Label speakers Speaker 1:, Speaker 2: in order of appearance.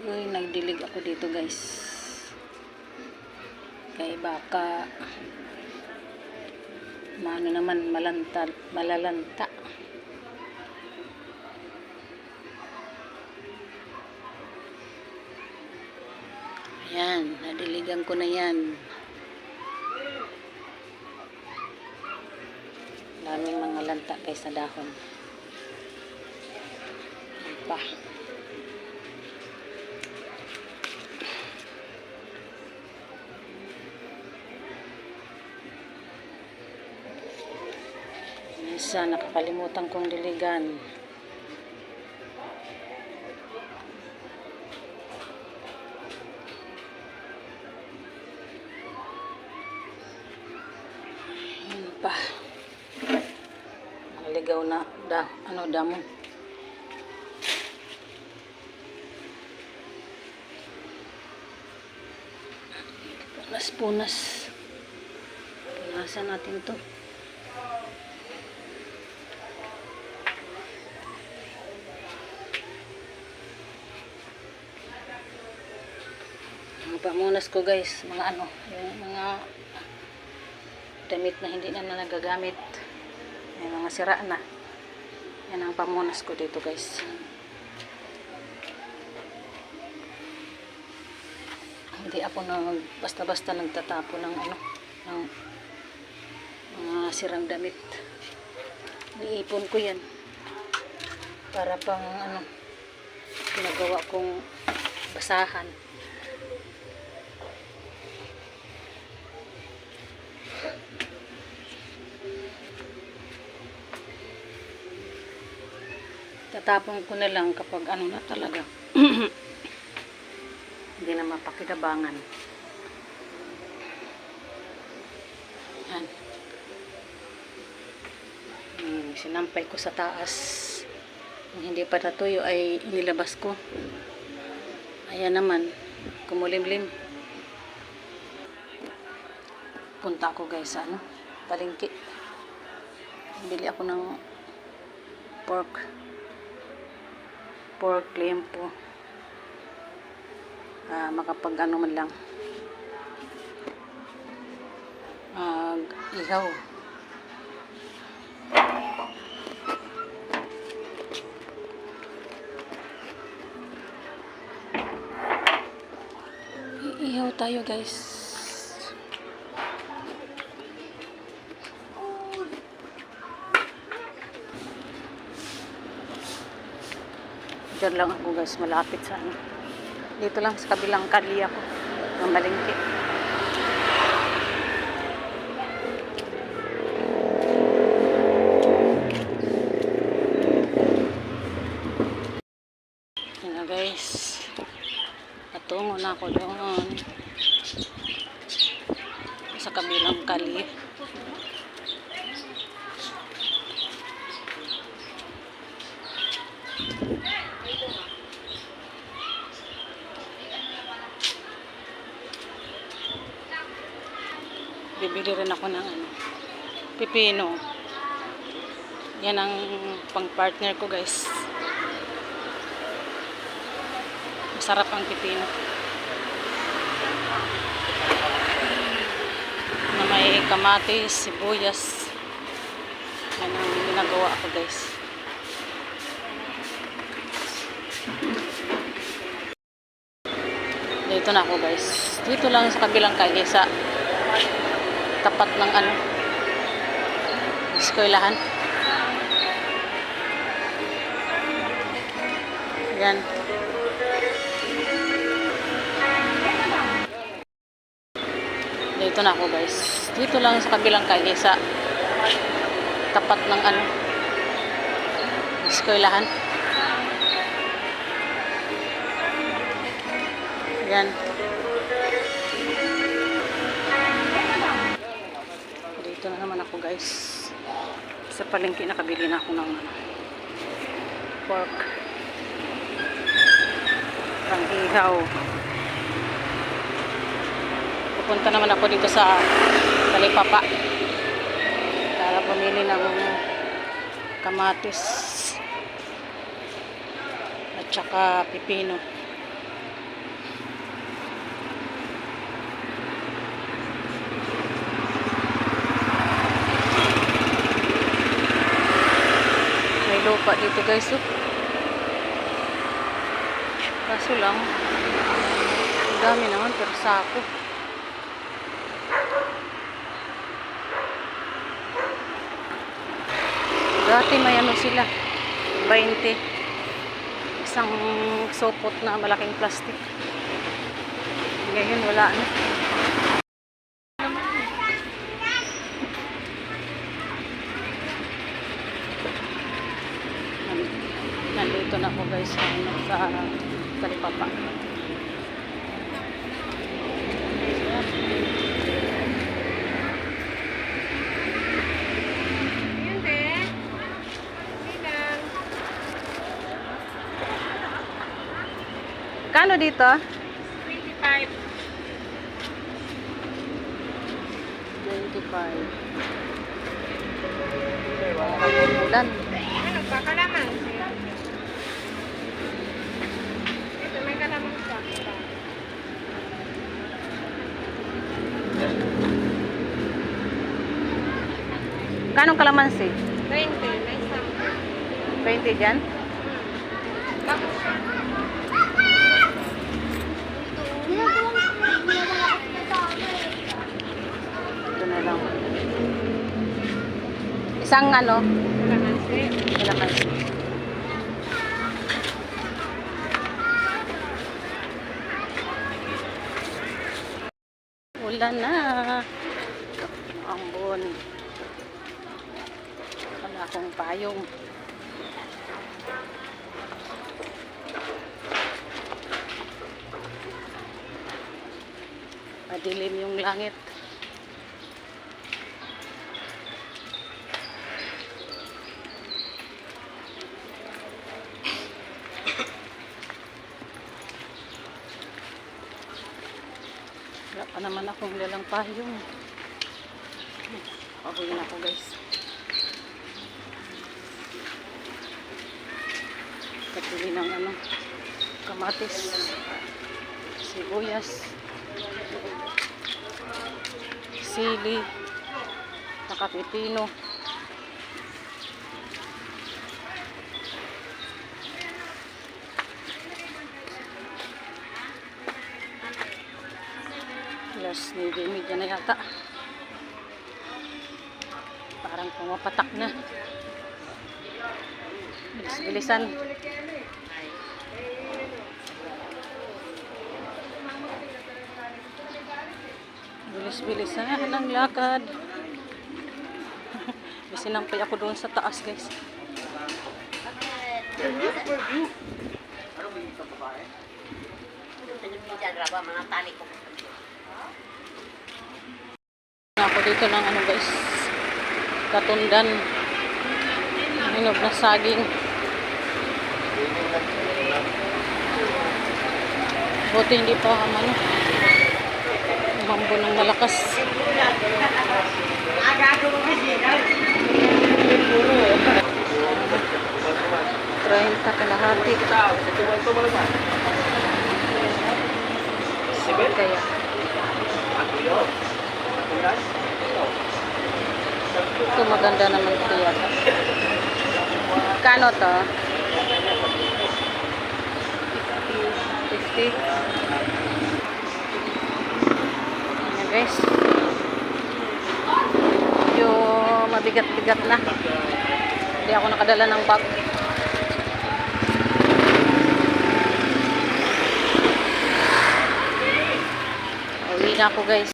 Speaker 1: Uy, nagdilig ako dito guys. Kay baka maano naman malalanta. Ayan, nadiligan ko na yan. Daming mga lanta guys na dahon. Ayan pa. Minsan nakakalimutan kong diligan. Ayan pa. Naligaw na damo. Punas. Punasan natin to. Ang pamunas ko guys, yung mga damit na hindi na nagagamit. May mga sira na. Yan ang pamunas ko dito guys. Hindi ako basta-basta nagtatapo ng ng mga sirang damit. Niipon ko yan para pang ginagawa kong basahan. Tatapon ko na lang kapag na talaga. Hindi na mapakinabangan. Yan. Sinampay ko sa taas. Kung hindi pa natuyo ay inilabas ko. Ayan naman. Kumulimlim. Punta ako guys sa palengke. Bili ako ng pork limpo. Makapag man lang ihaw. Ihaw tayo guys. Diyan lang ako guys, malapit sa dito lang sa kabilang kalye ako ng malengke. Yan na guys, patungo na ako doon sa kabilang kalye. Bibili rin ako ng pipino. Yan ang pang partner ko guys. Masarap ang pipino na may kamatis, sibuyas. Yan ang ginagawa ko guys. Dito na ako guys. Dito lang sa kabilang kalye sa tapat ng eskwelahan. Yan. Dito na ako guys. Dito lang sa kabilang kalye sa tapat ng eskwelahan. Yan. Dito na naman ako guys. Sa palengke nakabili na ako ng pork. Pang ihaw. Pupunta naman ako dito sa Talipapa para bumili ng kamatis at saka pipino. pa dito guys. Oh. Kaso lang, ang dami naman pero sako. Dati may ano sila, 20. Isang sopot na malaking plastic. Ngayon wala na. Nandito na ako guys sa Talipapa. Kano dito?
Speaker 2: 25.
Speaker 1: 25. Wala kang ulan.
Speaker 2: Ano ba kalaman? Ito may kalaman sa akin.
Speaker 1: Kanong kalamansi?
Speaker 2: 20, may isang.
Speaker 1: 20 dyan?
Speaker 2: Bakit?
Speaker 1: Ito na lang. Isang ano?
Speaker 2: Kalamansi.
Speaker 1: Kalamansi. Ulan na. Ambon. Wala akong payong. Madilim yung langit. Wala pa naman akong lalang payong. Pahuwi na ako guys. Patuloy ng ano, kamatis, sibuyas, sili, saka pipino. Alas 9:30 na yata. Parang pumapatak na. Bilis-bilisan. Bilis-bilisan ang lakad. Sinampay ako doon sa taas guys. Ako dito ng ano guys, katundan, hinog na saging. Buti hindi pa ano, umambo ng malakas. 30 kalahati. Sige kaya. Ito maganda naman ito yata. Kano to? 50. Ayan guys. Yung mabigat-bigat na. Hindi ako nakadala ng bag. Uwi na ako guys.